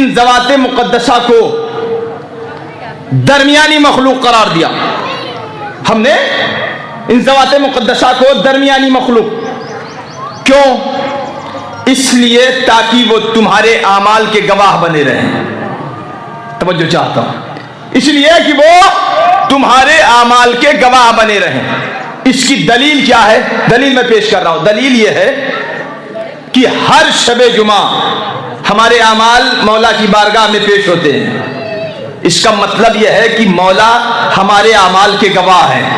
ان ذوات مقدسہ کو درمیانی مخلوق قرار دیا. ہم نے ان ذوات مقدسہ کو درمیانی مخلوق کیوں؟ اس لیے تاکہ وہ تمہارے اعمال کے گواہ بنے رہیں. توجہ چاہتا ہوں. اس لیے کہ وہ تمہارے اعمال کے گواہ بنے رہیں. اس کی دلیل کیا ہے؟ دلیل میں پیش کر رہا ہوں. دلیل یہ ہے کہ ہر شب جمعہ ہمارے اعمال مولا کی بارگاہ میں پیش ہوتے ہیں. اس کا مطلب یہ ہے کہ مولا ہمارے اعمال کے گواہ ہیں.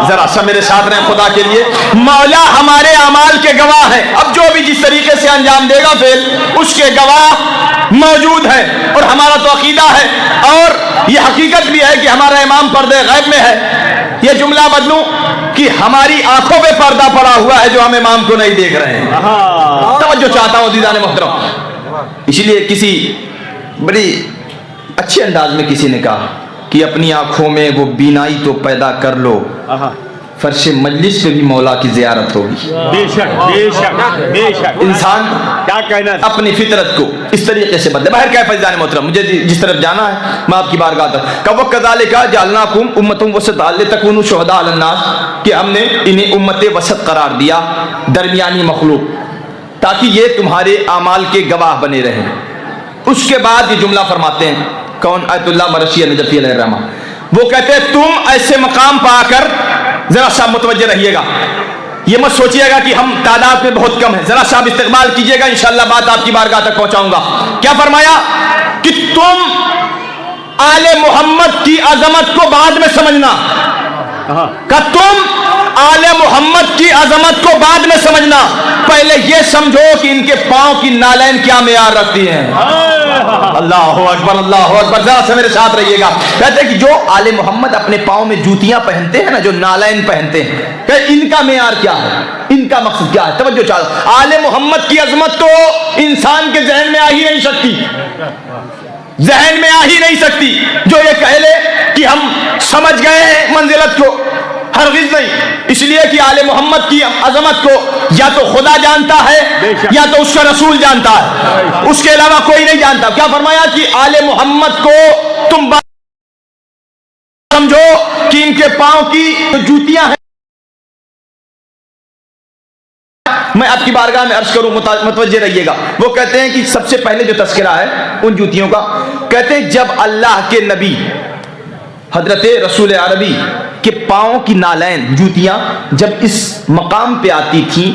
ذرا سا میرے ساتھ رہیں خدا کے لیے. مولا ہمارے اعمال کے گواہ ہیں. اب جو بھی جس طریقے سے انجام دے گا فعل، اس کے گواہ موجود ہیں. اور ہمارا تو عقیدہ ہے اور یہ حقیقت بھی ہے کہ ہمارا امام پردے غیب میں ہے. یہ جملہ بدلوں کہ ہماری آنکھوں پہ پردہ پڑا ہوا ہے جو ہم امام کو نہیں دیکھ رہے ہیں. توجہ چاہتا ہوں عزیزان محترم. اس لیے کسی بڑی اچھے انداز میں کسی نے کہا کہ اپنی آنکھوں میں وہ بینائی تو پیدا کر لو، فرش مجلس پہ بھی مولا کی زیارت ہوگی. بے شک بے شک بے شک. انسان کیا کہنا اپنی فطرت کو اس طریقے سے بدلے. باہر کیا فیضان محترم، مجھے جس طرف جانا ہے میں آپ کی بارگاہ تک کہ وَكَذَلِكَ جَعَلْنَاكُمْ أُمَّةً وَسَطًا لِتَكُونُوا شُهَدَاءَ عَلَى النَّاسِ، کہ ہم نے انہیں امت وسط قرار دیا، درمیانی مخلوق، تاکہ یہ تمہارے اعمال کے گواہ بنے رہیں. اس کے بعد یہ جملہ فرماتے ہیں کون؟ آیت اللہ مرشی نجفی علیہ الرحمہ. وہ کہتے ہیں تم ایسے مقام پا کر، ذرا سا متوجہ رہیے گا، یہ مت سوچیے گا کہ ہم تعداد میں بہت کم ہیں. ذرا سا استقبال کیجیے گا، انشاءاللہ بات آپ کی بارگاہ تک پہنچاؤں گا. کیا فرمایا کہ تم آل محمد کی عظمت کو بعد میں سمجھنا. کہ تم آل محمد کی عظمت کو بعد میں سمجھنا، پہلے یہ سمجھو کہ ان کے پاؤں کی نالین کیا معیار رکھتی ہیں. اللہ اکبر اللہ اکبر. ذرا سے میرے ساتھ رہیے گا. کہتے ہیں کہ جو آل محمد اپنے پاؤں میں جوتیاں پہنتے ہیں نا، جو نالین پہنتے ہیں، کہ ان کا معیار کیا ہے، ان کا مقصد کیا ہے. توجہ چاہو. آل محمد کی عظمت تو انسان کے ذہن میں آ ہی نہیں سکتی، ذہن میں آ ہی نہیں سکتی. جو یہ کہہ لے کہ ہم سمجھ گئے ہیں منزلت کو، ہرگز نہیں. اس لیے کہ آل محمد کی عظمت کو یا تو خدا جانتا ہے یا تو اس کا رسول جانتا ہے، اس کے علاوہ کوئی نہیں جانتا. کیا فرمایا کہ آل محمد کو تم سمجھو کہ ان کے پاؤں کی جوتیاں ہیں. میں آپ کی بارگاہ میں عرض کروں، متوجہ رہیے گا. وہ کہتے ہیں کہ سب سے پہلے جو تذکرہ ہے ان جوتیوں کا، کہتے ہیں جب اللہ کے نبی حضرت رسول عربی کے پاؤں کی نالین جوتیاں جب اس مقام پہ آتی تھیں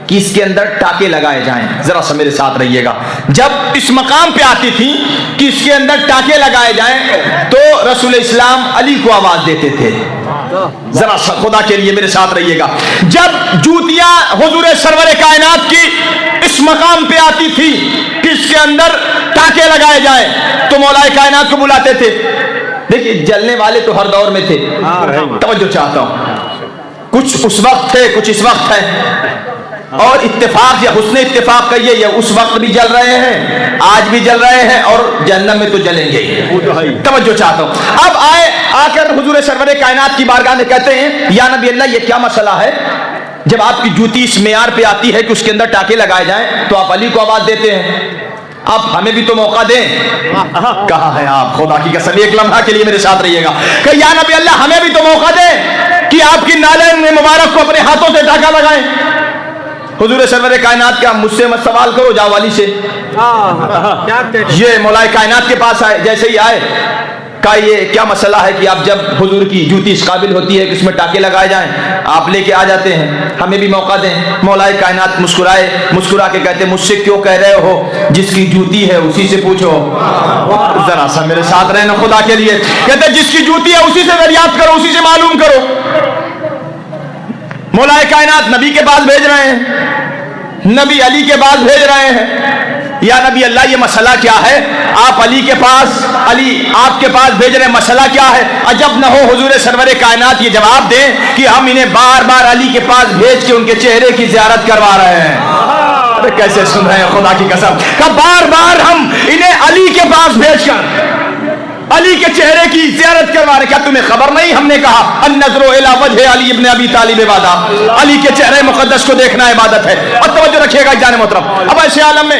کہ اس کے اندر ٹاکے لگائے جائیں، ذرا سا میرے ساتھ رہیے گا، جب اس مقام پہ آتی تھیں کہ اس کے اندر ٹاکے لگائے جائیں تو رسول اسلام علی کو آواز دیتے تھے. ذرا سا خدا کے لیے میرے ساتھ رہیے گا. جب جوتیاں حضور سرور کائنات کی اس مقام پہ آتی تھی کہ اس کے اندر ٹاکے لگائے جائیں تو مولا کائنات کو بلاتے تھے. دیکھیے جلنے والے تو ہر دور میں تھے. توجہ چاہتا ہوں، کچھ اس وقت تھے کچھ اس وقت ہیں، اور اتفاق یا حسن اتفاق کہیے یا اس وقت بھی جل رہے ہیں، آج بھی جل رہے ہیں اور جہنم میں تو جلیں گے. توجہ چاہتا ہوں. اب آ کر حضور سرور کائنات کی بارگاہ میں کہتے ہیں یا نبی اللہ یہ کیا مسئلہ ہے، جب آپ کی جوتی اس معیار پہ آتی ہے کہ اس کے اندر ٹاکے لگائے جائیں تو آپ علی کو آواز دیتے ہیں، آپ ہمیں بھی تو موقع دیں. کہاں ہے آپ؟ خدا کی قسم ایک لمحہ کے لیے میرے ساتھ رہیے گا کہ یا نبی اللہ ہمیں بھی تو موقع دیں کہ آپ کی نالین مبارک کو اپنے ہاتھوں سے ٹاکا لگائیں. حضور سرور کائنات کا مجھ سے مت سوال کرو، جاؤ والی سے. یہ مولا کائنات کے پاس آئے، جیسے ہی آئے کہا یہ کیا مسئلہ ہے کہ آپ جب حضور کی جوتی اس قابل ہوتی ہے کہ اس میں ٹاکے لگائے جائیں آپ لے کے آ جاتے ہیں، ہمیں بھی موقع دیں. مولا کائنات مسکرائے، مسکرا کے کہتے مجھ سے کیوں کہہ رہے ہو، جس کی جوتی ہے اسی سے پوچھو. ذرا سا میرے ساتھ رہنا خدا کے لیے. کہتے جس کی جوتی ہے اسی سے دریافت کرو، اسی سے معلوم کرو. مولا کائنات نبی کے پاس بھیج رہے ہیں، نبی علی کے پاس بھیج رہے ہیں. یا نبی اللہ یہ مسئلہ کیا ہے، آپ علی کے پاس، علی آپ کے پاس بھیج رہے ہیں، مسئلہ کیا ہے؟ عجب نہ ہو حضور سرور کائنات یہ جواب دیں کہ ہم انہیں بار بار علی کے پاس بھیج کے ان کے چہرے کی زیارت کروا رہے ہیں. ارے کیسے سن رہے ہیں خدا کی قسم، کہ بار بار ہم انہیں علی کے پاس بھیج کر علی کے چہرے کی زیارت کروا رہے. کیا تمہیں خبر نہیں؟ ہم نے کہا النظر الی وجہ علی ابن ابی طالب عبادت، علی کے چہرے مقدس کو دیکھنا عبادت ہے. اور توجہ رکھیے گا جان محترم. اب ایسے عالم میں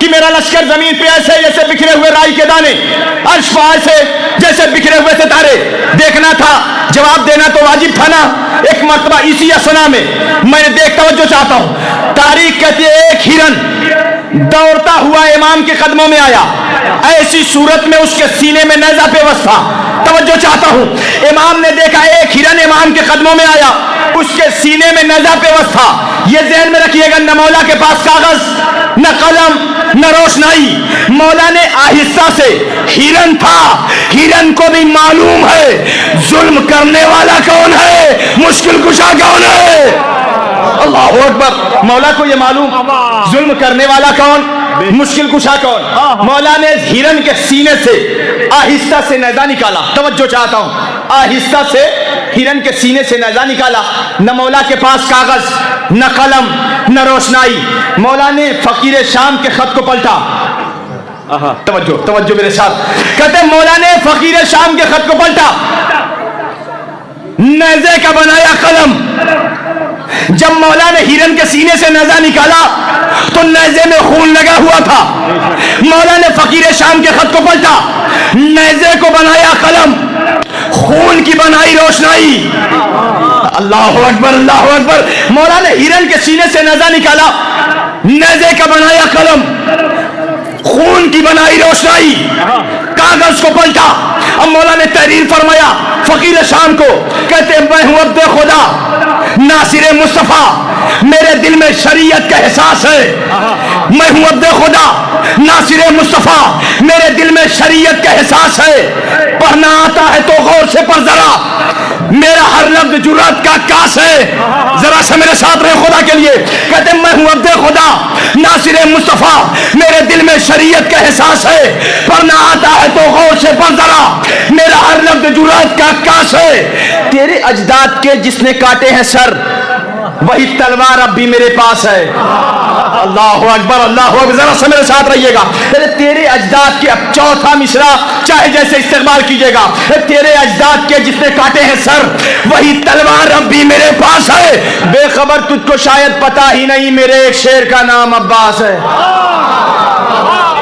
کہ میرا لشکر زمین پہ ایسے جیسے بکھرے ہوئے رائی کے دانے، عرش پہ ایسے جیسے بکھرے ہوئے ستارے. دیکھنا تھا، جواب دینا تو واجب تھا نا. ایک مرتبہ اسی اسنا میں نے دیکھ، توجہ چاہتا ہوں، تاریخ کہتی ہے ایک ہرن دوڑتا ہوا امام کے قدموں میں آیا، ایسی صورت میں اس کے سینے میں نیزہ پیوست تھا. توجہ چاہتا ہوں، امام نے دیکھا ایک ہرن امام کے قدموں میں آیا، اس کے سینے میں نیزہ پیوست تھا. یہ ذہن میں رکھیے گا، نہ مولا کے پاس کاغذ، نہ قلم، نہ روشنائی. مولا نے آہستہ سے، ہرن تھا، ہرن کو بھی معلوم ہے ظلم کرنے والا کون ہے، مشکل کشا کون ہے. اللہ اکبر. مولا کو یہ معلوم ظلم کرنے والا کون، مشکل کشا کون. مولا نے ہرن کے سینے سے آہستہ سے نیزہ نکالا. توجہ چاہتا ہوں، آہستہ سے ہرن کے سینے سے نیزہ نکالا. نہ مولا کے پاس کاغذ، نہ قلم، نہ روشنائی. مولا نے فقیر شام کے خط کو پلٹا. توجہ میرے ساتھ. کہتے ہیں مولا نے فقیر شام کے خط کو پلٹا، نیزے کا بنایا قلم. جب مولا نے ہرن کے سینے سے نیزہ نکالا تو نیزے میں خون لگا ہوا تھا. مولا نے فقیر شام کے خط کو پلٹا، نیزے کو بنایا قلم، خون کی بنائی روشنائی. اللہ اکبر، اللہ اکبر. مولا نے ہرن کے سینے سے نیزہ نکالا، نیزے کا بنایا قلم، خون کی بنائی روشنائی. کاغذ کو پلٹا. اب مولا نے تحریر فرمایا فقیر شام کو. کہتے ہیں میں ہوں عبد خدا ناصر مصطفیٰ، میرے دل میں شریعت کا احساس ہے. میں ہوں عبد خدا ناصر مصطفیٰ، میرے دل میں شریعت کا احساس ہے. پڑھنا آتا ہے تو غور سے پڑھ ذرا، میرا ہر لفظ جرات کا عکاس ہے. ذرا سے میرے ساتھ رہے خدا کے لیے. کہتے ہیں میں ہوں عبد خدا ناصر مصطفیٰ، میرے دل میں شریعت کا احساس ہے. پڑھنا آتا ہے تو غور سے پڑھ ذرا، میرا ہر لفظ جرات کا عکاس ہے. تیرے اجداد کے جس نے کاٹے ہیں سر، وہی تلوار اب بھی میرے پاس ہے. اللہ اکبر، اللہ اکبر. ذرا سے میرے ساتھ رہیے گا. تیرے اجداد کے، اب چوتھا مصرع چاہے جیسے استقبال کیجیے گا. تیرے اجداد کے جس نے کاٹے ہیں سر، وہی تلوار اب بھی میرے پاس ہے. بے خبر تجھ کو شاید پتا ہی نہیں، میرے ایک شیر کا نام عباس ہے.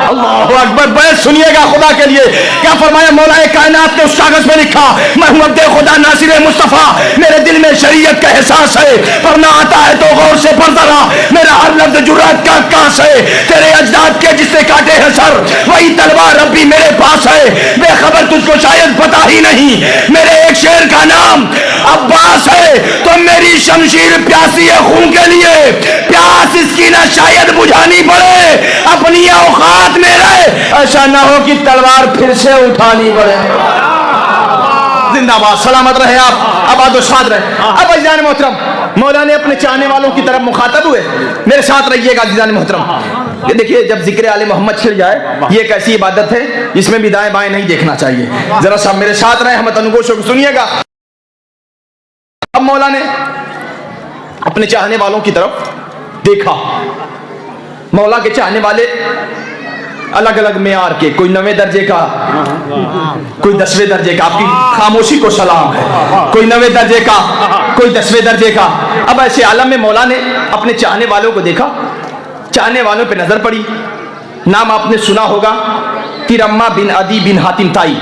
اللہ اکبر. بیت سنیے گا خدا کے لیے. کیا فرمایا مولا کائنات نے اس کاغذ میں لکھا، میں ہوں عبد خدا ناصر مصطفیٰ، میرے دل میں شریعت کا احساس ہے. پڑھنا آتا ہے تو غور سے پڑھ ذرا، میرا ہر لفظ جرات کا عکاس ہے. تیرے اجداد کے جس نے کاٹے ہیں سر، وہی تلوار اب بھی میرے پاس ہے. بے خبر تجھ کو شاید پتا ہی نہیں، میرے ایک شیر کا نام عباس ہے. تو میری شمشیر پیاسی ہے خون کے لیے، پیاس اس کی نہ شاید بجھانی پڑے. اپنی اوقات میں رہے، ایسا نہ ہو کہ تلوار پھر سے اٹھانی پڑے. زندہ باد، سلامت رہے آپ، آباد و شاد رہے. اب عزیزان محترم، مولا نے اپنے چاہنے والوں کی طرف مخاطب ہوئے. میرے ساتھ رہیے گا عزیزان محترم. یہ دیکھیے، جب ذکر آل محمد چھڑ جائے، یہ ایک ایسی عبادت ہے جس میں بھی دائیں بائیں نہیں دیکھنا چاہیے. ذرا سا میرے ساتھ رہے، ہم تنگوشوں کو سنیے گا. اب مولا نے اپنے چاہنے والوں کی طرف دیکھا. مولا کے چاہنے والے الگ الگ معیار کے، کوئی 9ویں درجے کا، کوئی 10ویں درجے کا. آپ کی خاموشی کو سلام ہے. کوئی 9ویں درجے کا، کوئی 10ویں درجے کا. اب ایسے عالم میں مولا نے اپنے چاہنے والوں کو دیکھا. چاہنے والوں پہ نظر پڑی. نام آپ نے سنا ہوگا، ترما بن عدی بن حاتم تائی.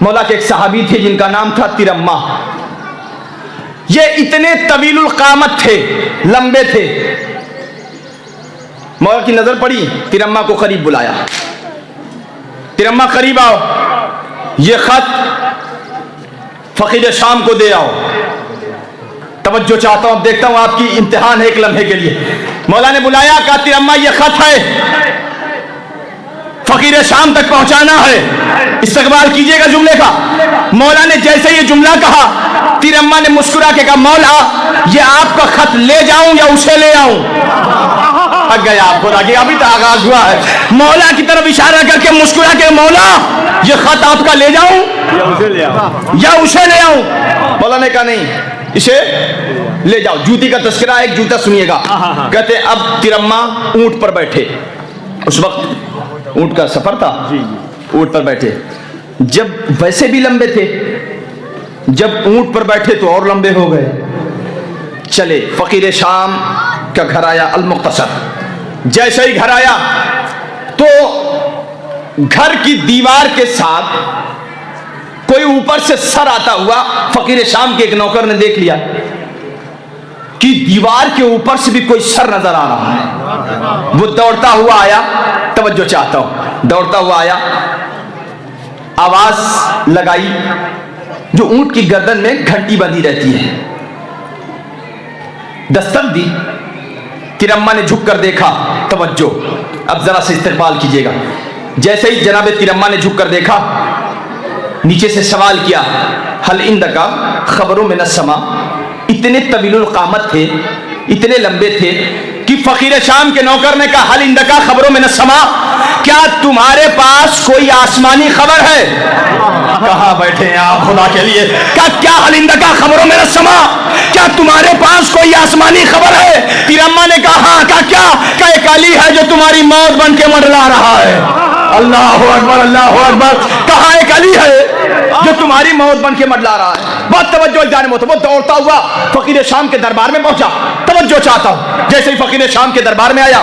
مولا کے ایک صحابی تھے جن کا نام تھا ترما. یہ اتنے طویل القامت تھے، لمبے تھے. مولا کی نظر پڑی، ترما کو قریب بلایا. ترما قریب آؤ، یہ خط فقیر شام کو دے آؤ. توجہ چاہتا ہوں، اب دیکھتا ہوں آپ کی امتحان ہے ایک لمحے کے لیے. مولا نے بلایا، کہا ترما یہ خط ہے، فقیر شام تک پہنچانا ہے، استقبال کیجئے گا جملے کا. مولا نے جیسے یہ جملہ کہا، ترما نے مسکرا کے کہا مولا یہ آپ کا خط لے جاؤں یا اسے لے آؤں؟ تھک گیا آپ کو، ابھی تو آغاز ہوا ہے. مولا کی طرف اشارہ کر کے مسکرا کے مولا یہ خط آپ کا لے جاؤں یا اسے لے آؤں؟ مولا نے کہا نہیں، اسے لے جاؤ. جوتی کا تذکرہ، ایک جوتا سنیے گا. کہتے اب ترما اونٹ پر بیٹھے. اس وقت اونٹ کا سفر تھا، اونٹ پر بیٹھے. جب ویسے بھی لمبے تھے، جب اونٹ پر بیٹھے تو اور لمبے ہو گئے. چلے فقیر شام کا گھر آیا المختصر. جیسے ہی گھر آیا تو گھر کی دیوار کے ساتھ کوئی اوپر سے سر آتا ہوا فقیر شام کے ایک نوکر نے دیکھ لیا کہ دیوار کے اوپر سے بھی کوئی سر نظر آ رہا ہے. وہ دوڑتا ہوا آیا, توجہ چاہتا ہوں, دوڑتا ہوا آیا, آواز لگائی. جو اونٹ کی گردن میں گھنٹی بندھی رہتی ہے, دستک دی. تیرما نے جھک کر دیکھا, توجہ اب ذرا سے استقبال کیجیے گا. جیسے ہی جناب تیرما نے جھک کر دیکھا, نیچے سے سوال کیا, حل اندکا خبروں من السما. اتنے طویل القامت تھے, اتنے لمبے تھے کہ فقیر شام کے نوکر نے کہا, حل اندکا خبروں من السما, کیا تمہارے پاس کوئی آسمانی خبر ہے؟ کہاں بیٹھے ہیں آپ خدا کے لیے؟ کیا حل اندکا خبروں من السما, کیا تمہارے پاس کوئی آسمانی خبر ہے؟ تیرما نے کہا ہاں. کیا کہ ایک علی ہے جو تمہاری موت بن کے منڈلا رہا ہے. اللہ اکبر, اللہ اکبر. کہا ایک علی ہے جو تمہاری موت بن کے منڈلا رہا ہے. بہت توجہ جانے میں. وہ دوڑتا ہوا فقیر شام کے دربار میں پہنچا. توجہ چاہتا ہوں, جیسے ہی فقیر شام کے دربار میں آیا,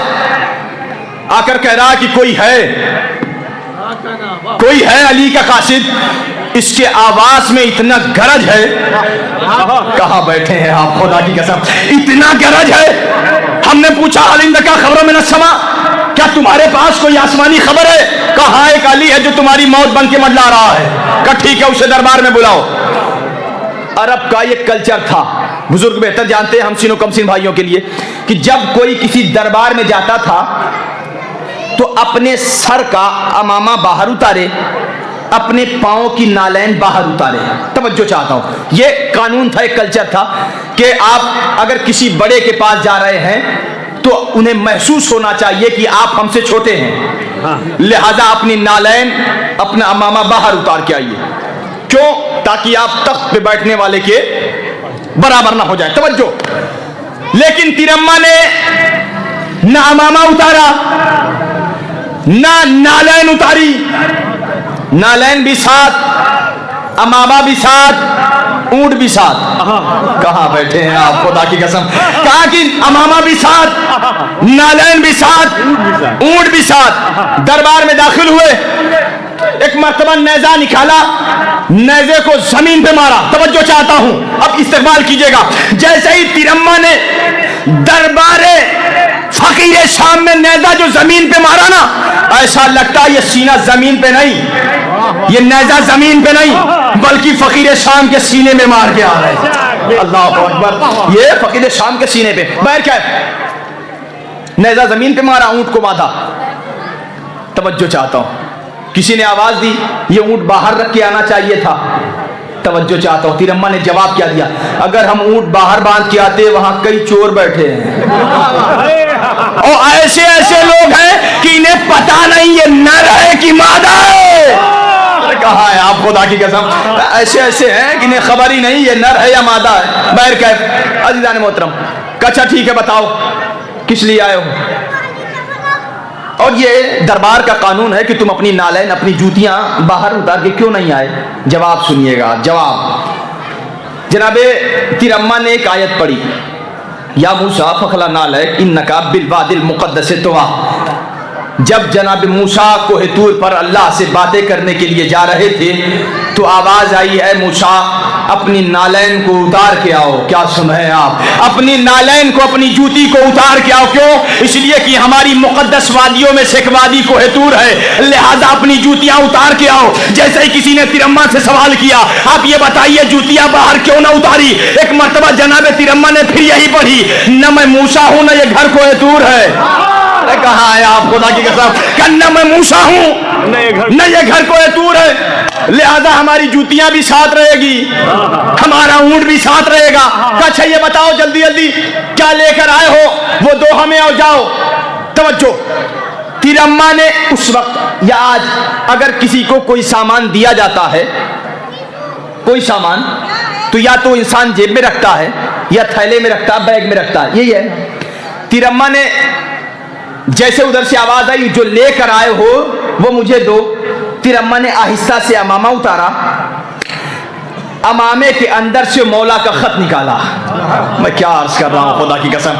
آ کر کہہ رہا کہ کوئی ہے علی کا قاصد. اس کے آواز میں اتنا گرج ہے. کہاں بیٹھے ہیں آپ خدا کی قسم, اتنا گرج ہے. ہم نے پوچھا حل اندکا خبروں من السما, کیا تمہارے پاس کوئی آسمانی خبر ہے؟ کہا ایک علی ہے جو تمہاری موت بن کے منڈلا رہا ہے. کہا ٹھیک ہے, اسے دربار میں بلاؤ. عرب کا یہ کلچر تھا, بزرگ بہتر جانتے ہیں ہم سینوں کم سین بھائیوں کے لیے, کہ جب کوئی کسی دربار میں جاتا تھا تو اپنے سر کا امامہ باہر اتارے, اپنے پاؤں کی نالین باہر اتارے. توجہ چاہتا ہوں, یہ قانون تھا, ایک کلچر تھا کہ آپ اگر کسی بڑے کے پاس جا رہے ہیں تو انہیں محسوس ہونا چاہیے کہ آپ ہم سے چھوٹے ہیں, لہذا اپنی نالین, اپنا امامہ باہر اتار کے آئیے. کیوں؟ تاکہ آپ تخت پہ بیٹھنے والے کے برابر نہ ہو جائے. توجہ. لیکن تیرما نے نہ امامہ اتارا, نہ نالین اتاری. نالین بھی ساتھ, امامہ بھی ساتھ, اونٹ بھی ساتھ. کہاں بیٹھے ہیں آپ خدا کی قسم. کہا کہ امامہ بھی ساتھ, نالین بھی ساتھ, اونٹ بھی ساتھ. دربار میں داخل ہوئے, ایک مرتبہ نیزہ نکالا, نیزے کو زمین پہ مارا. توجہ چاہتا ہوں, اب استقبال کیجئے گا. جیسے ہی تیرما نے دربار فقیر شام میں نیزہ جو زمین پہ مارا نا, ایسا لگتا یہ سینہ زمین پہ نہیں, یہ نیزہ زمین پہ نہیں, بلکہ فقیر شام کے سینے میں مار کے آ رہے ہیں. اللہ اکبر. یہ فقیر شام کے سینے پہ. بہر کیا ہے, نیزہ زمین پہ مارا, اونٹ کو باندھا. توجہ چاہتا ہوں, کسی نے آواز دی یہ اونٹ باہر رکھ کے آنا چاہیے تھا. توجہ چاہتا ہوں, تیرما نے جواب کیا دیا, اگر ہم اونٹ باہر باندھ کے آتے وہاں کئی چور بیٹھے ہیں, اور ایسے ایسے لوگ ہیں کہ انہیں پتا نہیں یہ نر ہے کہ مادہ ہے. کہا ہے آپ خدا کی قسم, ایسے ایسے ہیں کہ انہیں خبر ہی نہیں یہ نر ہے یا مادہ ہے. بہر کیف عزیزان محترم, اچھا ٹھیک ہے, بتاؤ کس لیے آئے ہو؟ اور یہ دربار کا قانون ہے کہ تم اپنی نالین, اپنی جوتیاں باہر اتار کے کیوں نہیں آئے؟ جواب سنیے گا. جواب, جناب تیرما نے ایک آیت پڑھی, یا موسیٰ فخلا نالک انکا بالواد المقدس طویٰ. جب جناب موسیٰ کوہ طور پر اللہ سے باتیں کرنے کے لیے جا رہے تھے تو آواز آئی, اے موسیٰ اپنی نالین کو اتار کے آؤ. کیا سنے آپ, اپنی نالین کو, اپنی جوتی کو اتار کے آؤ. کیوں؟ اس لیے کہ ہماری مقدس وادیوں میں سے ایک وادی کوہ طور ہے, لہذا اپنی جوتیاں اتار کے آؤ. جیسے ہی کسی نے تیرما سے سوال کیا, آپ یہ بتائیے جوتیاں باہر کیوں نہ اتاری؟ ایک مرتبہ جناب تیرما نے پھر یہی پڑھی, نہ میں موسیٰ ہوں نہ یہ گھر کوہ طور ہے. کہاں ہے آپ خدا کی قسم, کہ نہ میں موسیٰ ہوں نہ یہ گھر کوہ طور ہے, لہذا ہماری جوتیاں بھی ساتھ رہے گی, ہمارا اونٹ بھی ساتھ رہے گا. اچھا یہ بتاؤ جلدی جلدی کیا لے کر آئے ہو, وہ دو ہمیں اور جاؤ. توجہ, تیرما نے اس وقت یا آج اگر کسی کو کوئی سامان دیا جاتا ہے, کوئی سامان, تو یا تو انسان جیب میں رکھتا ہے یا تھیلے میں رکھتا ہے, بیگ میں رکھتا ہے, یہی ہے. تیرما نے جیسے ادھر سے آواز آئی جو لے کر آئے ہو وہ مجھے دو, تیرما نے آہستہ سے امامہ اتارا, امامے کے اندر سے مولا کا خط نکالا. میں کیا عرض کر رہا ہوں خدا کی قسم.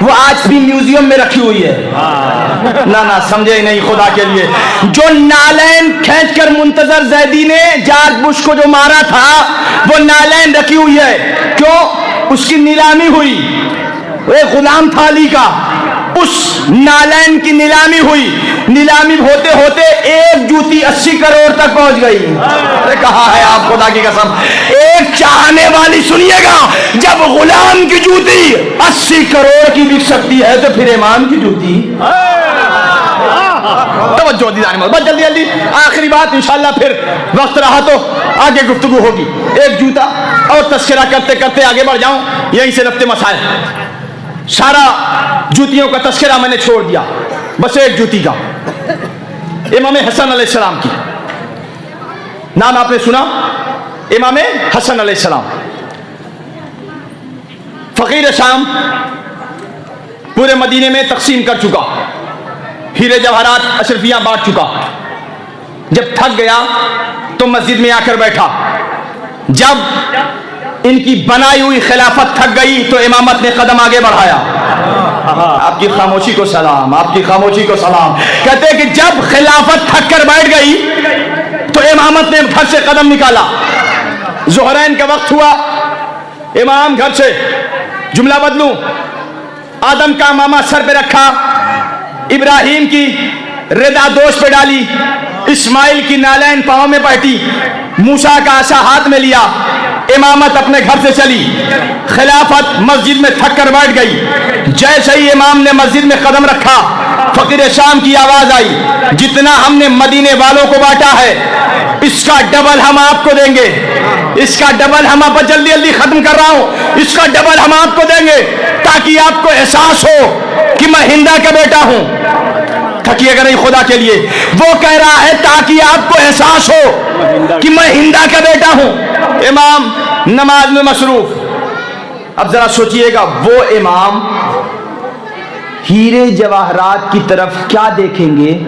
وہ آج بھی میوزیم میں رکھی ہوئی ہے. نہ سمجھے نہیں خدا کے لیے. جو نالین کھینچ کر منتظر زیدی نے جارج بش کو جو مارا تھا وہ نالین رکھی ہوئی ہے. کیوں؟ اس کی نیلامی ہوئی. ایک غلام تھا علی کا, اس نالین کی نیلامی ہوئی. نیلامی ہوتے ہوتے ایک جوتی 80 کروڑ تک پہنچ گئی. ارے کہا ہے آپ خدا کی قسم. ایک چاہنے والی سنیے گا, جب غلام کی جوتی 80 کروڑ کی بک سکتی ہے تو پھر امام کی جوتی. توجہ دیدان میں بس جلدی آخری بات انشاءاللہ, پھر وقت رہا تو آگے گفتگو ہوگی. ایک جوتا اور تذکرہ کرتے کرتے آگے بڑھ جاؤں, یہیں سے رفتے مسائل. سارا جوتیوں کا تذکرہ میں نے چھوڑ دیا, بس ایک جوتی کا, امام حسن علیہ السلام کی. نام آپ نے سنا, امام حسن علیہ السلام, فقیر شام, پورے مدینے میں تقسیم کر چکا, ہیرے جواہرات اشرفیاں بانٹ چکا. جب تھک گیا تو مسجد میں آ کر بیٹھا. جب ان کی بنائی ہوئی خلافت تھک گئی تو امامت نے قدم آگے بڑھایا. آپ کی خاموشی کو سلام, آپ کی خاموشی کو سلام. کہتے ہیں کہ جب خلافت تھک کر بیٹھ گئی تو امامت نے گھر سے قدم نکالا. ظہرین کا وقت ہوا, امام گھر سے, جملہ بدلوں, آدم کا امامہ سر پہ رکھا, ابراہیم کی ردا دوش پہ ڈالی, اسماعیل کی نالین پاؤں میں پہٹی, موسیٰ کا عصا ہاتھ میں لیا. امامت اپنے گھر سے چلی. خلافت مسجد میں تھک کر بیٹھ گئی. جیسے ہی امام نے مسجد میں قدم رکھا, فقیر شام کی آواز آئی, جتنا ہم نے مدینے والوں کو بانٹا ہے اس کا ڈبل ہم آپ کو دیں گے. اس کا ڈبل ہم آپ, جلدی ختم کر رہا ہوں, اس کا ڈبل ہم آپ کو دیں گے تاکہ آپ کو احساس ہو کہ میں ہندا کا بیٹا ہوں. تھکیے گا نہیں خدا کے لیے. وہ کہہ رہا ہے تاکہ آپ کو احساس ہو کہ میں ہندا کا بیٹا ہوں. امام نماز میں مصروف. اب ذرا سوچئے گا, وہ امام ہیرے جواہرات کی طرف کیا دیکھیں گے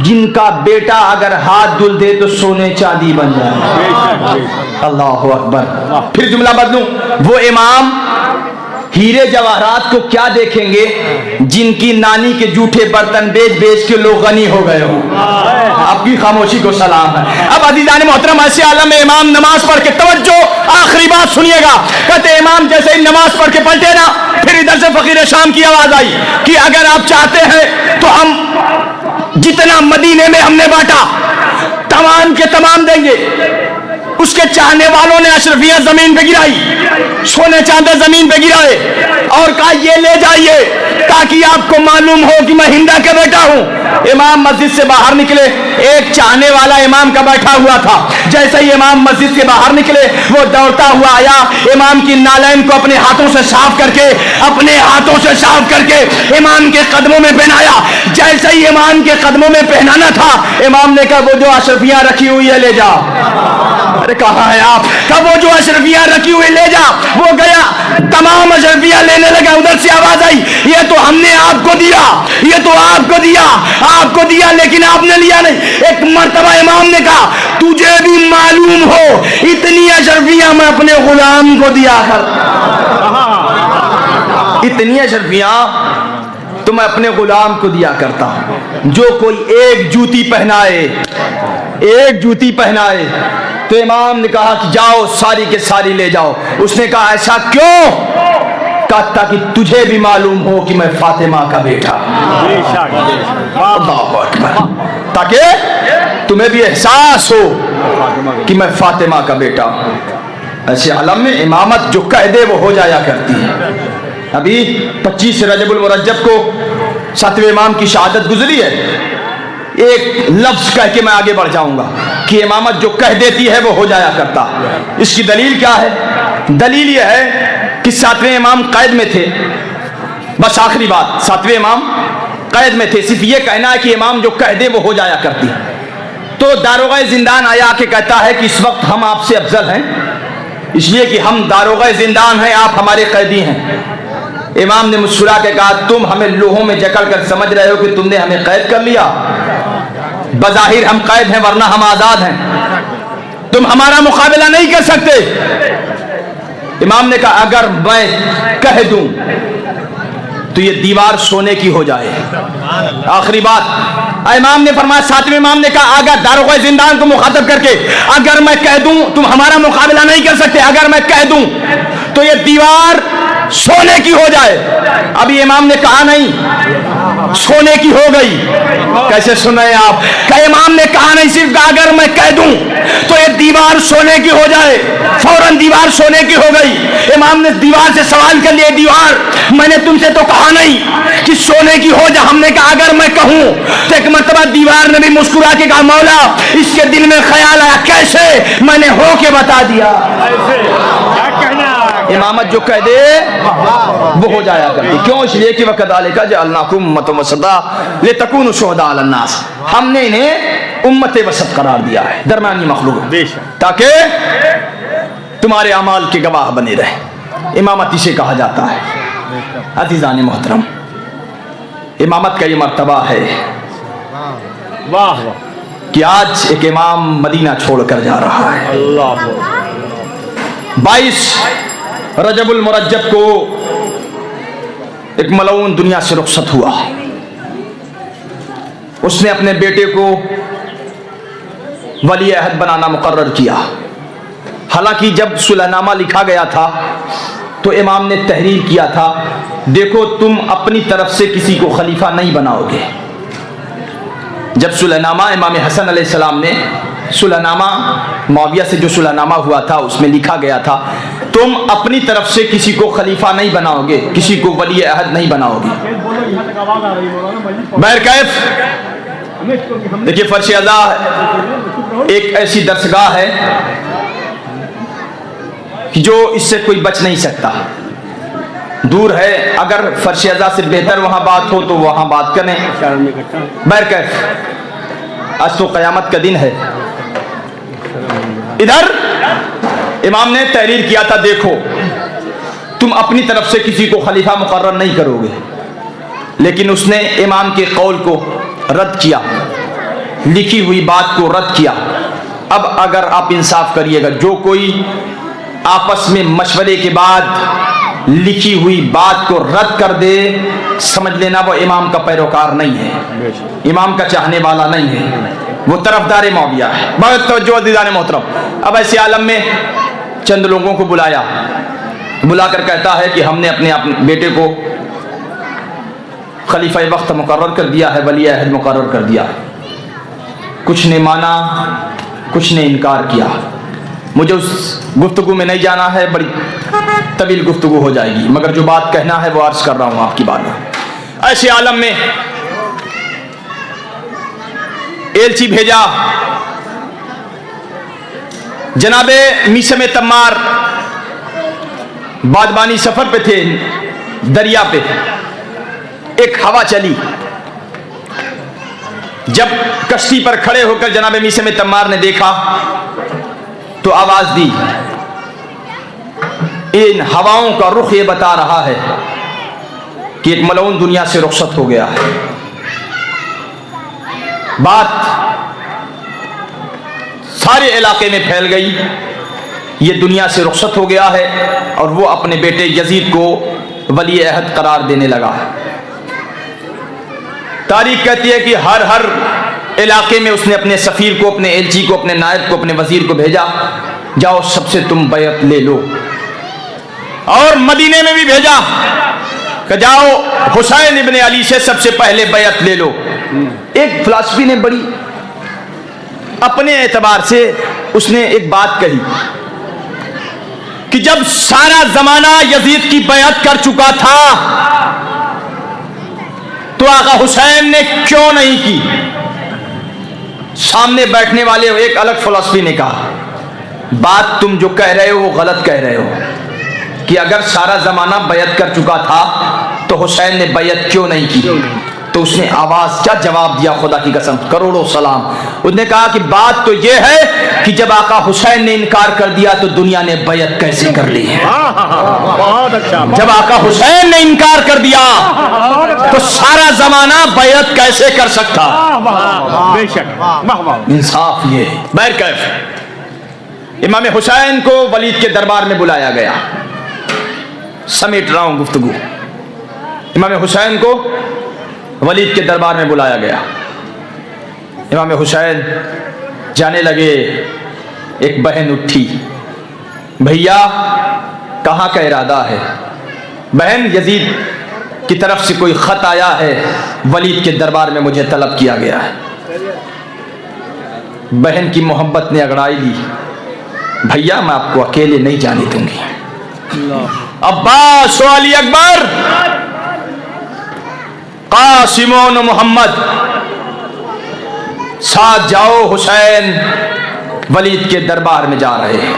جن کا بیٹا اگر ہاتھ دھل دے تو سونے چاندی بن جائے. اللہ اکبر. پھر جملہ بدلوں, وہ امام ہیرے جواہرات کو کیا دیکھیں گے جن کی نانی کے جھوٹے برتن بیچ بیچ کے لوگ غنی ہو گئے ہوں. آپ کی خاموشی کو سلام ہے. اب عزیزان محترم, ایسے عالم میں امام نماز پڑھ کے, توجہ آخری بات سنیے گا, کہتے امام جیسے ہی نماز پڑھ کے پلٹے نا, پھر ادھر سے فقیر شام کی آواز آئی کہ اگر آپ چاہتے ہیں تو ہم جتنا مدینے میں ہم نے بانٹا تمام کے تمام دیں گے. اس کے چاہنے والوں نے اشرفیاں زمین پہ گرائی, سونے چاندے زمین پہ گرائے اور کہا یہ لے جائیے تاکہ آپ کو معلوم ہو کہ میں ہندا کا بیٹا ہوں. امام مسجد سے باہر نکلے, ایک چاہنے والا امام کا بیٹھا ہوا تھا. جیسے ہی امام مسجد سے باہر نکلے وہ دوڑتا ہوا آیا, امام کی نالین کو اپنے ہاتھوں سے صاف کر کے امام کے قدموں میں پہنایا. جیسے ہی امام کے قدموں میں پہنانا تھا, امام نے کہا وہ جو اشرفیاں رکھی ہوئی ہے لے جا. ارے کہاں ہے آپ, کہا وہ جو اشرفیاں رکھی ہوئی لے جا. وہ گیا, تمام اشرفیاں لینے لگا. ادھر سے آواز آئی, یہ تو ہم نے آپ کو دیا, یہ تو آپ کو دیا لیکن آپ نے لیا نہیں. ایک مرتبہ امام نے کہا تجھے بھی معلوم ہو اتنی اشرفیاں میں اپنے غلام کو دیا کر, اتنی اشرفیاں تو میں اپنے غلام کو دیا کرتا ہوں. جو کوئی ایک جوتی پہنائے تو امام نے کہا کہ جاؤ ساری کے ساری لے جاؤ. اس نے کہا ایسا کیوں؟ کہا تاکہ تجھے بھی معلوم ہو کہ میں فاطمہ کا بیٹا. اللہ اکبر. تاکہ تمہیں بھی احساس ہو کہ میں فاطمہ کا بیٹا ہوں. ایسے عالم میں امامت جو کہہ دے وہ ہو جایا کرتی ہے. ابھی 25 رجب المرجب کو 7ویں امام کی شہادت گزری ہے. ایک لفظ کہہ کے میں آگے بڑھ جاؤں گا کہ امامت جو کہہ دیتی ہے وہ ہو جایا کرتا. اس کی دلیل کیا ہے؟ دلیل یہ ہے کہ 7ویں امام قید میں تھے. بس آخری بات, 7ویں امام قید میں تھے. صرف یہ کہنا ہے کہ امام جو کہہ دے وہ ہو جایا کرتی. تو داروغہ زندان آیا کہ کہتا ہے کہ اس وقت ہم آپ سے افضل ہیں, اس لیے کہ ہم داروغہ زندان ہیں, آپ ہمارے قیدی ہیں. امام نے مسکرا کے کہا تم ہمیں لوہوں میں جکڑ کر سمجھ رہے ہو کہ تم نے ہمیں قید کر لیا. بظاہر ہم قید ہیں ورنہ ہم آزاد ہیں, تم ہمارا مقابلہ نہیں کر سکتے. امام نے کہا اگر میں کہہ دوں تو یہ دیوار سونے کی ہو جائے. آخری بات امام نے فرمایا, ساتویں امام نے کہا اگر داروغہ زندان کو مخاطب کر کے اگر میں کہہ دوں تم ہمارا مقابلہ نہیں کر سکتے, اگر میں کہہ دوں تو یہ دیوار سونے کی ہو جائے. ابھی امام نے کہا نہیں, سونے کی ہو گئی. کیسے سن رہے ہیں آپ؟ کہ امام نے کہا نہیں, صرف کہا اگر میں کہہ دوں تو یہ دیوار سونے کی ہو جائے. فوراً دیوار سونے کی ہو گئی. امام نے دیوار سے سوال کر لیا, دیوار میں نے تم سے تو کہا نہیں کہ سونے کی ہو جائے. ہم نے کہا اگر میں کہوں تو ایک مرتبہ دیوار نے بھی مسکرا کے کہا مولا اس کے دل میں خیال آیا, کیسے؟ میں نے ہو کے بتا دیا. امامت جو کہہ دے وہ ہو جایا کرتی. کیوں؟ اس لیے کہ وَكَذَلِكَ جَعَلْنَاكُمْ أُمَّةً وَسَطًا لِتَكُونُوا شُهَدَاءَ عَلَى النَّاسِ. ہم نے انہیں امت وسط قرار دیا ہے, درمیانی مخلوق, تاکہ تمہارے اعمال کے گواہ بنے رہے. امامت اسے کہا جاتا ہے. عزیزان محترم, امامت کا یہ مرتبہ ہے کہ آج ایک امام مدینہ چھوڑ کر جا رہا ہے. 22 رجب المرجب کو ایک ملعون دنیا سے رخصت ہوا. اس نے اپنے بیٹے کو ولی عہد بنانا مقرر کیا. حالانکہ جب صلح نامہ لکھا گیا تھا تو امام نے تحریر کیا تھا, دیکھو تم اپنی طرف سے کسی کو خلیفہ نہیں بناؤ گے. جب صلح نامہ امام حسن علیہ السلام نے صلح نامہ معاویہ سے جو صلح نامہ ہوا تھا اس میں لکھا گیا تھا تم اپنی طرف سے کسی کو خلیفہ نہیں بناؤ گے, کسی کو ولی عہد نہیں بناؤ گے. بہرکیف دیکھیے, فرش ازا ایک ایسی درسگاہ ہے کہ جو اس سے کوئی بچ نہیں سکتا. دور ہے, اگر فرش ازا سے بہتر وہاں بات ہو تو وہاں بات کریں. بہرکیف آج تو قیامت کا دن ہے. ادھر امام نے تحریر کیا تھا, دیکھو تم اپنی طرف سے کسی کو خلیفہ مقرر نہیں کرو گے, لیکن اس نے امام کے قول کو رد کیا, لکھی ہوئی بات کو رد کیا. اب اگر آپ انصاف کریے گا, جو کوئی آپس میں مشورے کے بعد لکھی ہوئی بات کو رد کر دے, سمجھ لینا وہ امام کا پیروکار نہیں ہے, امام کا چاہنے والا نہیں ہے, وہ طرفدار معاویہ ہے. بہت توجہ عزیزان محترم. اب ایسے عالم میں چند لوگوں کو بلا کر کہتا ہے کہ ہم نے اپنے بیٹے کو خلیفہ وقت مقرر کر دیا ہے, ولی عہد مقرر کر دیا. کچھ نے مانا, کچھ نے انکار کیا. مجھے اس گفتگو میں نہیں جانا ہے, بڑی طویل گفتگو ہو جائے گی, مگر جو بات کہنا ہے وہ عرض کر رہا ہوں آپ کی بات میں. ایسے عالم میں ایلچی بھیجا, جناب میثم تمار بادبانی سفر پہ تھے, دریا پہ ایک ہوا چلی. جب کشتی پر کھڑے ہو کر جناب میثم تمار نے دیکھا تو آواز دی. ان ہواؤں کا رخ یہ بتا رہا ہے کہ ایک ملعون دنیا سے رخصت ہو گیا ہے. بات سارے علاقے میں پھیل گئی, یہ دنیا سے رخصت ہو گیا ہے, اور وہ اپنے بیٹے یزید کو ولی عہد قرار دینے لگا. تاریخ کہتی ہے کہ ہر علاقے میں اس نے اپنے سفیر کو, اپنے ایلچی کو, اپنے نائب کو, اپنے وزیر کو بھیجا, جاؤ سب سے تم بیعت لے لو. اور مدینے میں بھی بھیجا کہ جاؤ حسین ابن علی سے سب سے پہلے بیعت لے لو. ایک فلسفی نے بڑی اپنے اعتبار سے اس نے ایک بات کہی کہ جب سارا زمانہ یزید کی بیعت کر چکا تھا تو آقا حسین نے کیوں نہیں کی؟ سامنے بیٹھنے والے ایک الگ فلسفی نے کہا, بات تم جو کہہ رہے ہو وہ غلط کہہ رہے ہو, کہ اگر سارا زمانہ بیعت کر چکا تھا تو حسین نے بیعت کیوں نہیں کی؟ تو اس نے آواز کیا جواب دیا, خدا کی قسم کروڑوں سلام. اس نے کہا کہ بات تو یہ ہے کہ جب آقا حسین نے انکار کر دیا تو دنیا نے بیعت کیسے کر لی ہے؟ جب آقا حسین نے انکار کر دیا تو سارا زمانہ بیعت کیسے کر سکتا؟ انصاف یہ ہے. بہرکیف امام حسین کو ولید کے دربار میں بلایا گیا. سمیٹ رہا ہوں گفتگو. امام حسین کو ولید کے دربار میں بلایا گیا. امام حسین جانے لگے. ایک بہن اٹھی, بھیا کہاں کا ارادہ ہے؟ بہن, یزید کی طرف سے کوئی خط آیا ہے, ولید کے دربار میں مجھے طلب کیا گیا ہے. بہن کی محبت نے اگڑائی لی, بھیا میں آپ کو اکیلے نہیں جانے دوں گی. عباس و علی اکبر, قاسم و محمد ساتھ جاؤ, حسین ولید کے دربار میں جا رہے ہیں.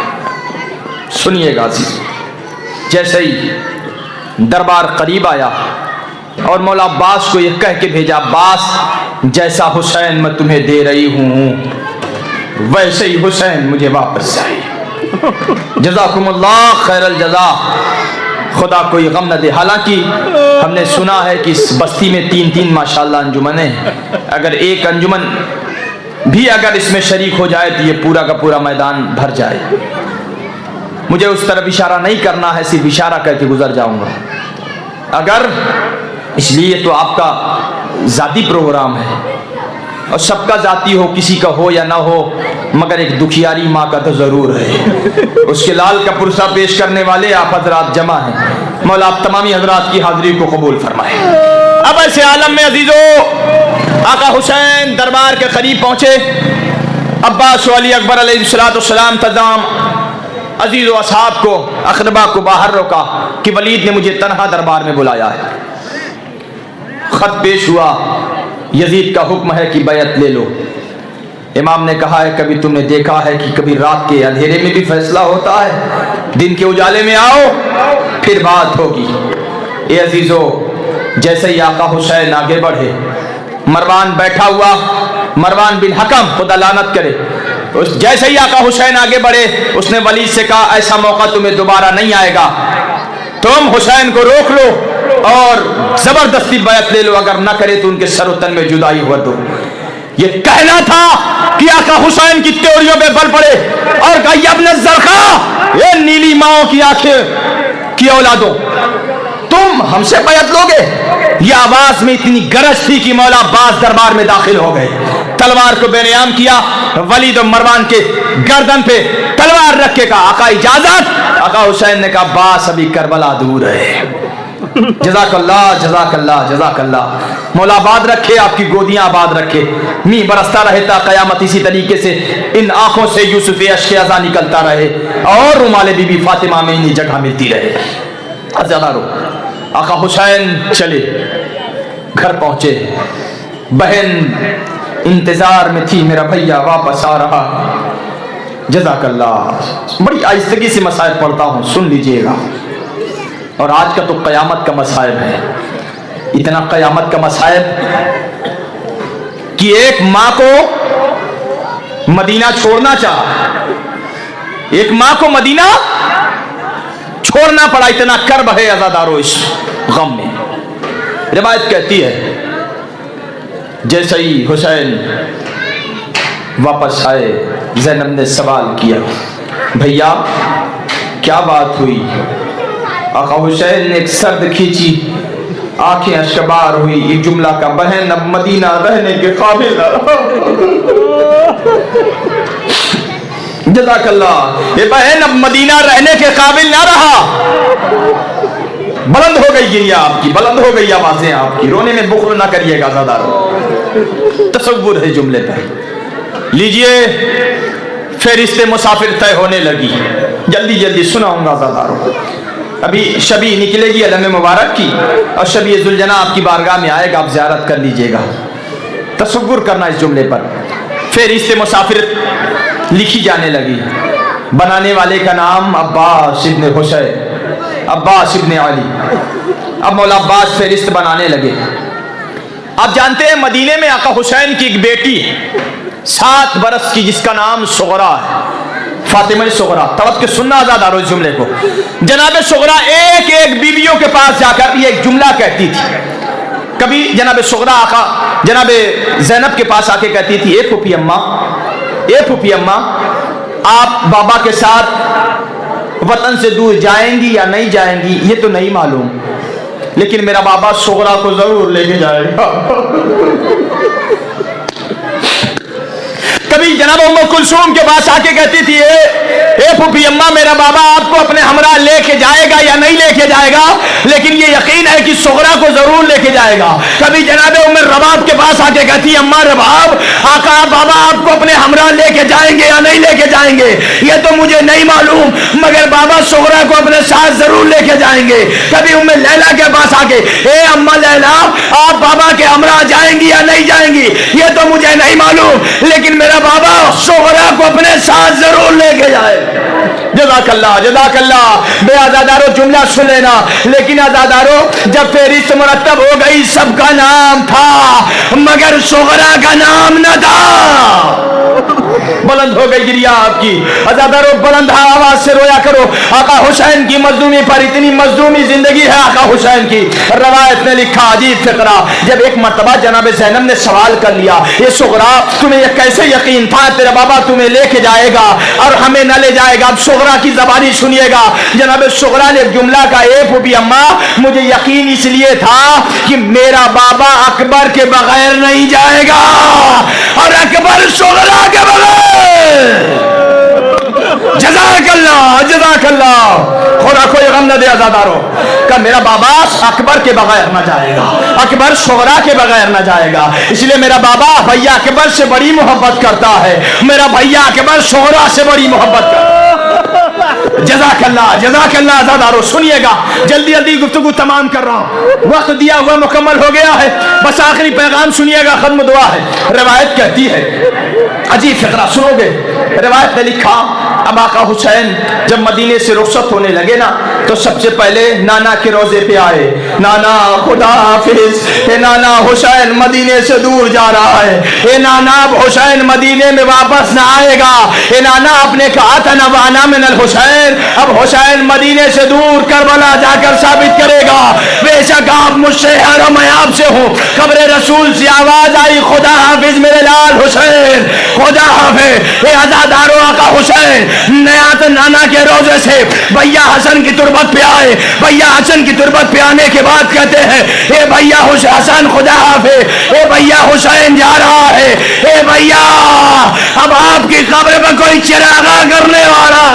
سنیے گا عزیز, جیسے ہی دربار قریب آیا اور مولا عباس کو یہ کہہ کے بھیجا, عباس جیسا حسین میں تمہیں دے رہی ہوں ویسے ہی حسین مجھے واپس چاہیے. جزاکم اللہ خیر الجزا, خدا کوئی غم نہ دے. حالانکہ ہم نے سنا ہے کہ اس بستی میں 3 ماشاءاللہ انجمنیں ہیں. اگر ایک انجمن بھی اگر اس میں شریک ہو جائے تو یہ پورا کا پورا میدان بھر جائے. مجھے اس طرف اشارہ نہیں کرنا ہے, صرف اشارہ کر کے گزر جاؤں گا. اگر اس لیے تو آپ کا ذاتی پروگرام ہے اور سب کا ذاتی ہو, کسی کا ہو یا نہ ہو, مگر ایک دکھیاری ماں کا تو ضرور ہے. اس کے لال کا پرسہ پیش کرنے والے آپ حضرات جمع ہیں. مولا آپ تمامی حضرات کی حاضری کو قبول فرمائے. اب ایسے عالم میں عزیزو, آقا حسین دربار کے قریب پہنچے. عباس و علی اکبر علیہ السلام تمام عزیز و اصحاب کو, اقربا کو باہر روکا کہ ولید نے مجھے تنہا دربار میں بلایا ہے. خط پیش ہوا, یزید کا حکم ہے کہ بیعت لے لو. امام نے کہا ہے کبھی تم نے دیکھا ہے کہ کبھی رات کے اندھیرے میں بھی فیصلہ ہوتا ہے؟ دن کے اجالے میں آؤ پھر بات ہوگی. اے عزیزو, جیسے ہی آقا حسین آگے بڑھے, مروان بیٹھا ہوا, مروان بن حکم خدا لعنت کرے, جیسے ہی آقا حسین آگے بڑھے اس نے ولید سے کہا ایسا موقع تمہیں دوبارہ نہیں آئے گا, تم حسین کو روک لو اور زبردستی بیعت لے لو, اگر نہ کرے تو ان کے سر و تن میں جدائی ہوا دو. یہ کہنا تھا کہ آقا حسین کی تیوریوں پہ بل پڑے اور کہا یا ابن الزرقاء, یہ نیلی ماؤں کی آنکھیں کی اولادوں, تم ہم سے بیعت لوگے؟ یہ آواز میں اتنی گرج تھی کہ مولا عباس دربار میں داخل ہو گئے. تلوار کو بے نیام کیا, ولید و مروان کے گردن پہ تلوار رکھ کے کہا آقا اجازت. آقا حسین نے کہا عباس ابھی کربلا دور ہے. جزاک اللہ جزاک اللہ جزاک اللہ, مولا آباد رکھے, آپ کی گودیاں آباد رکھے, می برستا رہے تا قیامت اسی طریقے سے ان آنکھوں سے یوسف اشک ازاں نکلتا رہے اور رومال بی بی فاطمہ میں انہیں جگہ ملتی رہے. زیادہ رو. آقا حسین چلے, گھر پہنچے. بہن انتظار میں تھی میرا بھیا واپس آ رہا. جزاک اللہ. بڑی آہستگی سے مسائل پڑھتا ہوں, سن لیجئے گا. اور آج کا تو قیامت کا مسائل ہے, اتنا قیامت کا مسائل کہ ایک ماں کو مدینہ چھوڑنا چاہا, ایک ماں کو مدینہ چھوڑنا پڑا, اتنا کرب ہے عزادارو اس غم میں. روایت کہتی ہے جیسے ہی حسین واپس آئے, زینب نے سوال کیا بھیا کیا بات ہوئی؟ آقا حسین نے ایک سرد کھینچی, آنکھیں اشکبار ہوئی, ایک جملہ کا بہن اب مدینہ رہنے کے قابل نہ رہا. جزاک اللہ. یہ بہن اب مدینہ رہنے کے قابل نہ رہا. بلند ہو گئی یہ آپ کی, بلند ہو گئی آوازیں آپ کی. رونے میں بخل نہ کریے گا زادارو, تصور ہے جملے پر. لیجئے فہرست مسافر طے ہونے لگی. جلدی جلدی سناؤں گا زادارو. ابھی شبی نکلے گی علم مبارک کی, اور شبی ذوالجناح آپ کی بارگاہ میں آئے گا, آپ زیارت کر لیجئے گا. تصور کرنا اس جملے پر. فہرست مسافر لکھی جانے لگی. بنانے والے کا نام عباس ابن حسین, عباس ابن علی. اب مولا عباس فہرست بنانے لگے. آپ جانتے ہیں مدینے میں آقا حسین کی ایک بیٹی ہے 7 برس کی, جس کا نام صغرا ہے, فاطمہ صغرا. توجہ سننا آزادارو اس جملے کو. جناب صغرا ایک ایک بیویوں کے پاس جا کر یہ ایک جملہ کہتی تھی. کبھی جناب صغرا آقا جناب زینب کے پاس آ کے کہتی تھی اے پھوپھی اماں, اے پھوپھی اماں, آپ بابا کے ساتھ وطن سے دور جائیں گی یا نہیں جائیں گی یہ تو نہیں معلوم, لیکن میرا بابا صغرا کو ضرور لے کے جائے گا. کبھی جناب ام کلثوم کے پاس آ کے کہتی تھی اے پھوپھی اماں میرا بابا آپ کو اپنے ہمراہ لے کے جائے گا یا نہیں لے کے جائے گا, لیکن یہ یقین ہے کہ صغرا کو ضرور لے کے جائے گا. کبھی جناب ام رباب کے پاس آ کے کہتی اماں رباب آقا بابا آپ کو اپنے ہمراہ لے کے جائیں گے یا نہیں لے کے جائیں گے یہ تو مجھے نہیں معلوم, مگر بابا صغرا کو اپنے ساتھ ضرور لے کے جائیں گے. کبھی ام لیلا کے پاس آ کے اے اماں لیلا آپ بابا کے ہمراہ جائیں گی یا نہیں جائیں گی یہ تو مجھے نہیں معلوم, لیکن میرا بابا صغرا کو اپنے ساتھ ضرور لے کے جائے. جزاک اللہ جزاک اللہ. بے آزادارو جملہ سن لینا, لیکن آزادارو جب فہرست مرتب ہو گئی سب کا نام تھا مگر صغرا کا نام نہ تھا. بلند ہو گئی گریا آپ کی. آزادارو بلند آواز سے رویا کرو. آقا حسین کی مظلومی پر اتنی مظلومی زندگی ہے آقا حسین کی. روایت نے لکھا عجیب فقرہ, جب ایک مرتبہ جناب زینب نے سوال کر لیا یہ صغرا تمہیں یہ کیسے یقین تھا تیرا بابا تمہیں لے کے جائے گا اور ہمیں نہ لے جائے گا. اب صغرا کی زبانی سنیے گا. جناب صغرا نے جملہ کا اے پھوپھی اماں مجھے یقین اس لیے تھا کہ میرا بابا اکبر کے بغیر نہیں جائے گا اور اکبر صغرا کے بغیر. جزاک اللہ جزاک اللہ. خدا کوئی غم نہ دے آزادارو کہ میرا بابا اکبر کے بغیر نہ جائے گا, اکبر صغرا کے بغیر نہ جائے گا. اس لیے میرا بابا بھیا اکبر سے بڑی محبت کرتا ہے, میرا بھیا اکبر صغرا سے بڑی محبت کرتا ہے. جزاک اللہ آزادارو. سنیے گا جلدی جلدی گفتگو تمام کر رہا ہوں, وقت دیا ہوا مکمل ہو گیا ہے, بس آخری پیغام سنیے گا, ختم دعا ہے. روایت کہتی ہے عجیب فقرہ سنو گے. روایت نے لکھا اب آقا حسین جب مدینے سے رخصت ہونے لگے نا تو سب سے پہلے نانا کے روزے پہ آئے. نانا خدا حافظ, اے نانا حسین مدینے سے دور جا رہا ہے, اے نانا اب حسین مدینے میں واپس نہ آئے گا, اے نانا آپ نے کہا تھا نوانا من الحسین, اب حسین مدینے سے دور کربلا جا کر ثابت کرے گا. بے شک آپ مجھ سے ہیں اور میں آپ سے ہوں. قبر رسول سے آواز آئی خدا حافظ میرے لال حسین, خدا حافظ. اے آزادارو آقا حسین نیات نانا کے روزے سے بھیا حسن کی تربت پہ آئے. بھیا حسن کی تربت پہ آنے کے بعد کہتے ہیں اے بھیا حسن خدا حافظ, اے بھیا حسین جا رہا ہے, اے بھیا اب آپ کی قبر پہ کوئی چراغا کرنے والا.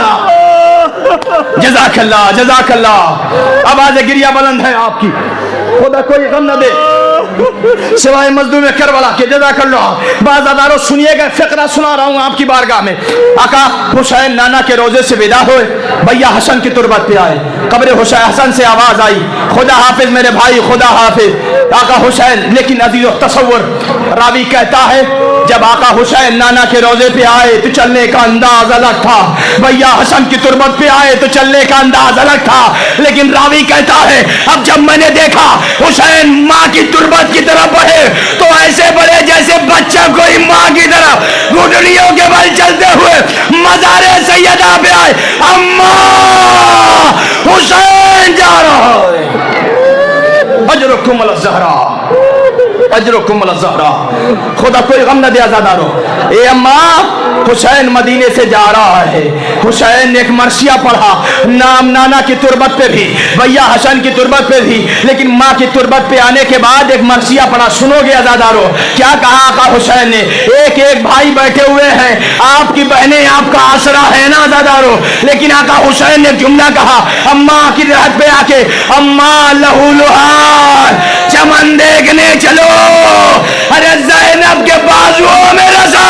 جزاک اللہ جزاک اللہ. آواز گریہ بلند ہے آپ کی, خدا کوئی غم نہ دے سوائے مظلوم کربلا کے. جزاک اللہ. بعض اداروں سنیے گا فقرہ سنا رہا ہوں آپ کی بارگاہ میں. آقا حسین نانا کے روزے سے ودا ہوئے, بھیا حسن کی تربت پہ آئے. قبر حسین حسن سے آواز آئی خدا حافظ میرے بھائی خدا حافظ. آقا حسین لیکن عزیز و تصور راوی کہتا ہے جب آقا حسین نانا کے روزے پہ آئے تو چلنے کا انداز الگ تھا, بھیا حسن کی تربت پہ آئے تو چلنے کا انداز الگ تھا. لیکن راوی کہتا ہے اب جب میں نے دیکھا حسین ماں کی تربت کی طرف بڑھے تو ایسے بڑھے جیسے بچہ کوئی ماں کی طرف گھٹنیوں کے بل چلتے ہوئے مزار سیدہ پہ آئے. اماں حسین جا رہا ہے. اجرکم الزہرا اجرکم الزہرا. خدا کوئی غم نہ دے آزادارو. اے اماں حسین مدینے سے جا رہا ہے. حسین نے ایک مرثیہ پڑھا, نام نانا کی تربت پہ بھی, بھیا حسن کی تربت پہ بھی, لیکن ماں کی تربت پہ آنے کے بعد ایک مرثیہ پڑھا. سنو گے آزادارو کیا کہا آقا حسین نے. ایک ایک بھائی بیٹھے ہوئے ہیں, آپ کی بہنیں آپ کا آسرا ہے نا آزادارو, لیکن آقا حسین نے جملہ کہا اماں کی رحت پہ آ کے اماں لہو لہار چمن دیکھنے چلو, ارے زینب کے بازوؤں میں رسا.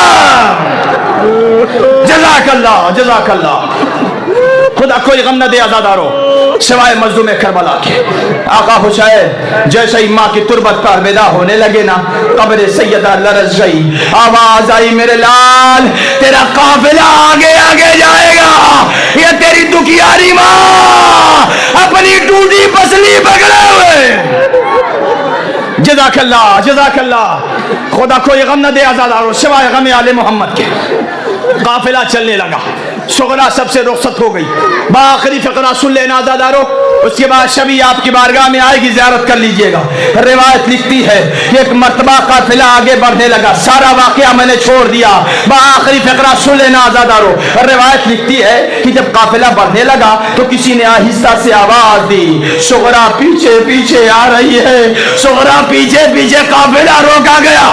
جزاک اللہ جزاک اللہ. خدا کوئی غم نہ دے آزادارو سوائے مظلوم کربلا کے. آقا حسین جیسے ہی ماں کی تربت پر ودا ہونے لگے نا قبر سیدہ لرز گئی. آواز آئی میرے لال تیرا قافلہ آگے آگے جائے گا, یہ تیری دکھیاری ماں اپنی ٹوٹی پسلی پکڑے ہوئے. جزاک اللہ جزاک اللہ. خدا کوئی غم نہ دے آزادارو سوائے غم آل محمد کے. قافلہ چلنے لگا, صغرا سب سے رخصت ہو گئی. باخری فقرہ سن لینا آزادارو. اس کے بعد شبی آپ کی بارگاہ میں آئے گی, زیارت کر لیجئے گا. روایت لکھتی ہے کہ ایک مرتبہ قافلہ آگے بڑھنے لگا, سارا واقعہ میں نے چھوڑ دیا, آخری فقرہ سن لینا آزادارو. روایت لکھتی ہے کہ جب قافلہ بڑھنے لگا تو کسی نے آہستہ سے آواز دی, صغرا پیچھے پیچھے آ رہی ہے. صغرا پیچھے پیچھے, قافلہ روکا گیا.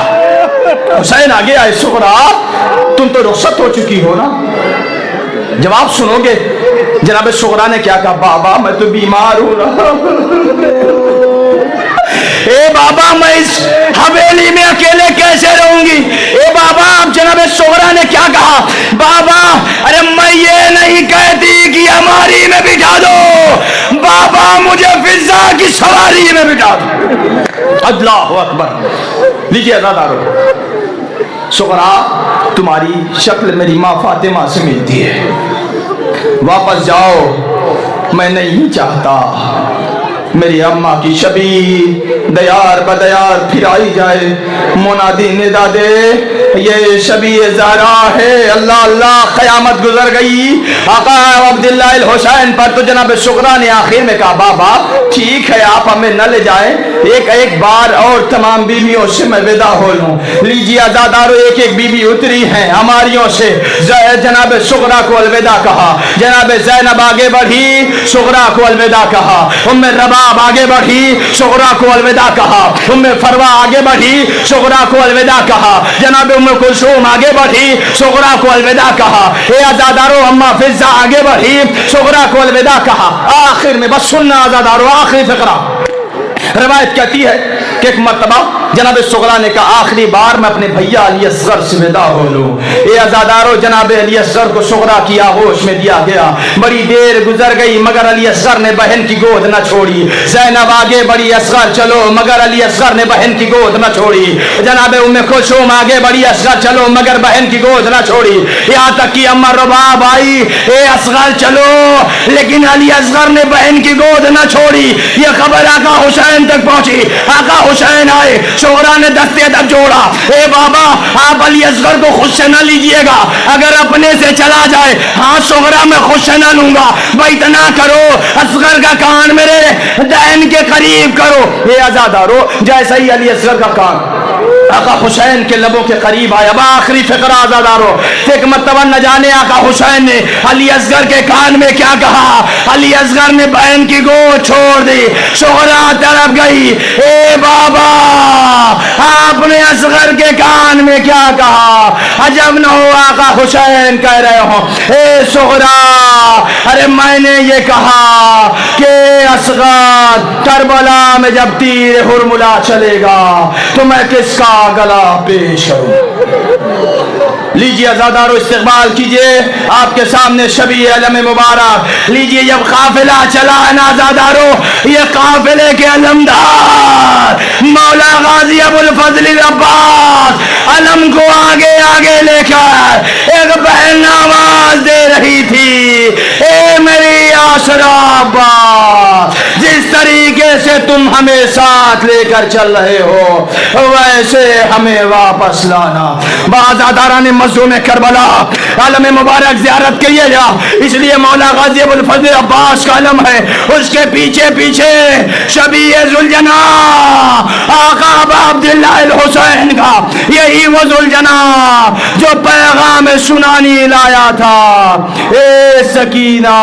حسین آگے آئے, صغرا تم تو رخصت ہو چکی ہو نا. جواب سنو گے. جناب صغرا نے کیا کہا, بابا میں تو بیمار ہوں نا. اے بابا میں اس حویلی میں اکیلے کیسے رہوں گی. اے بابا, اب جناب صغرا نے کیا کہا, بابا ارے میں یہ نہیں کہتی کہ ہماری میں بٹھا دو, بابا مجھے فضا کی سواری میں بٹھا دو. اللہ اکبر. لیجیے آزادارو, صغرا تمہاری شکل میری ماں فاطمہ سے ملتی ہے, واپس جاؤ, میں نہیں چاہتا میری اماں کی شبیہ دیار بدیار پھر آئی جائے. منادی ندا دے, یہ شبیہ زہرا ہے. اللہ اللہ, قیامت گزر گئی. آقا عبداللہ الحسین پر تو جناب صغرا نے آخر میں کہا, بابا ٹھیک ہے آپ ہمیں نہ لے جائیں, ایک بار اور تمام بیویوں سے میں ودا ہو لوں. لیجیے آزادارو, ایک ایک بیوی اتری ہیں ہماریوں سے. جناب صغرا کو الوداع کہا, جناب زینب آگے بڑھی, صغرا کو الوداع کہا. ام رباب آگے بڑھی, صغرا کو الوداع کہا. ام فروا آگے بڑھی, صغرا کو الوداع کہا. جناب ام کلثوم آگے بڑھی, صغرا کو الوداع کہا. اے آزادارو, اما فضا آگے بڑھی, صغرا کو الوداع کہا. آخر میں بس سننا آزادارو, آخری فقرہ. روایت کہتی ہے کہ ایک مرتبہ جناب صغرا نے کہا, آخری بار میں اپنے بھیا علی اصغر سے ودا ہو لوں. اے آزادارو, جناب علی اصغر کو صغرا کی آغوش میں دیا گیا. بڑی دیر گزر گئی مگر علی اصغر نے بہن کی گود نہ چھوڑی. زینب آگے بڑھی, اصغر چلو, مگر علی اصغر نے بہن کی گود نہ چھوڑی. جناب ام کلثوم آگے بڑھی, اصغر چلو, مگر بہن کی گود نہ چھوڑی. یہاں تک کہ اما رباب آئی, اے اصغر چلو, لیکن علی اصغر نے بہن کی گود نہ چھوڑی. یہ خبر آقا حسین تک پہنچی. آقا حسین آئے, صغرا نے دستے ادب جوڑا, اے بابا آپ علی اصغر کو خود سے نہ لیجئے گا, اگر اپنے سے چلا جائے, ہاں صغرا میں خود سے نہ لوں گا, بھائی اتنا کرو, اصغر کا کان میرے دہن کے قریب کرو. اے آزادارو, جیسا ہی علی اصغر کا کان آقا حسین کے لبوں کے قریب آیا. اب آخری فقرہ آزادارو, ایک مرتبہ نہ جانے آقا حسین نے علی اصغر کے کان میں کیا کہا, علی اصغر نے بہن کی گود چھوڑ دی. صغرا طرف گئی, اے بابا آپ نے اصغر کے کان میں کیا کہا, عجب نہ ہو آقا حسین کہہ رہے ہو, اے صغرا ارے میں نے یہ کہا کہ اصغر کربلا میں جب تیر ہرملا چلے گا تو میں کس کا گلا پیش کروں. لیجیے آزادارو, استقبال کیجئے آپ کے سامنے شبیہ علم مبارک. لیجیے, جب قافلہ چلا ہے نا آزادارو, یہ قافلے کے علمدار مولا غازی ابو الفضل العباس علم کو آگے آگے لے کر ایک بہن آواز دے رہی تھی, اے میری آسرا عباس, جس طریقے سے تم ہمیں ساتھ لے کر چل رہے ہو ویسے ہمیں واپس لانا. بازادارہ نے مظلوم کربلا عالم مبارک زیارت کے لیے جا, اس لیے مولا غازی ابو الفضل عباس کا علم ہے, اس کے پیچھے پیچھے شبیہ ذوالجنا آقا عبداللہ الحسین کا, یہی وہ ذوالجنا جو پیغام سنانی لایا تھا, اے سکینہ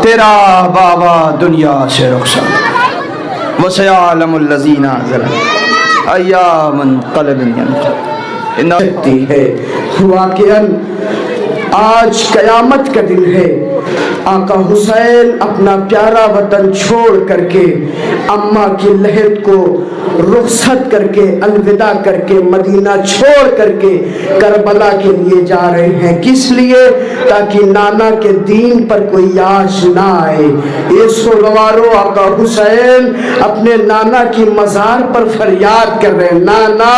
تیرا بابا دنیا سے رخصت, وسیعلم الذین ظلموا ایاما قلبی ہے. واقعاً آج قیامت کا دن ہے. آقا حسین اپنا پیارا وطن چھوڑ کر کے, اماں کی لحد کو رخصت کر کے, الوداع کر کے, مدینہ چھوڑ کر کے کربلا کے لیے جا رہے ہیں. کس لیے؟ تاکہ نانا کے دین پر کوئی آش نہ آئے. یہ سوگوارو, آقا حسین اپنے نانا کی مزار پر فریاد کر رہے ہیں, نانا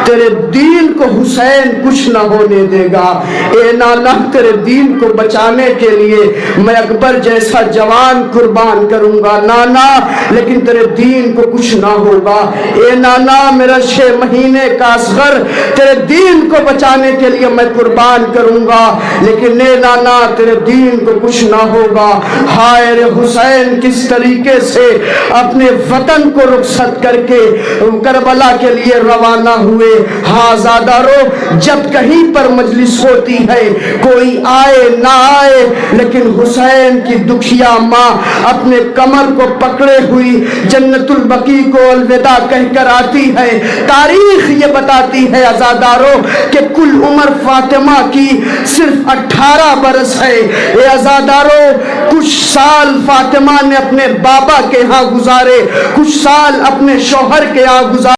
تیرے دین کو حسین کچھ نہ ہونے دے گا. اے نانا, تیرے دین کو بچانے کے لیے میں اکبر جیسا جوان قربان کروں گا نانا, لیکن تیرے دین کو کچھ نہ ہوگا. اے نانا میرا 6 مہینے کا اصغر تیرے دین کو بچانے کے لیے میں قربان کروں گا، لیکن اے نانا تیرے دین کو کچھ نہ ہوگا۔ ہائے رے حسین کس طریقے سے اپنے وطن کو رخصت کر کے کربلا کے لیے روانہ ہوئے۔ ہاں زادارو، جب کہیں پر مجلس ہوتی ہے کوئی آئے نہ آئے، لیکن حسین کی دکھیا ماں اپنے کمر کو پکڑے ہوئی جنت البقیع کو الوداع کہہ کر آتی ہے۔ تاریخ یہ بتاتی ہے عزادارو کہ کل عمر فاطمہ کی صرف 18 برس ہے۔ اے عزادارو، کچھ سال فاطمہ نے اپنے بابا کے ہاں گزارے، کچھ سال اپنے شوہر کے ہاں گزارے۔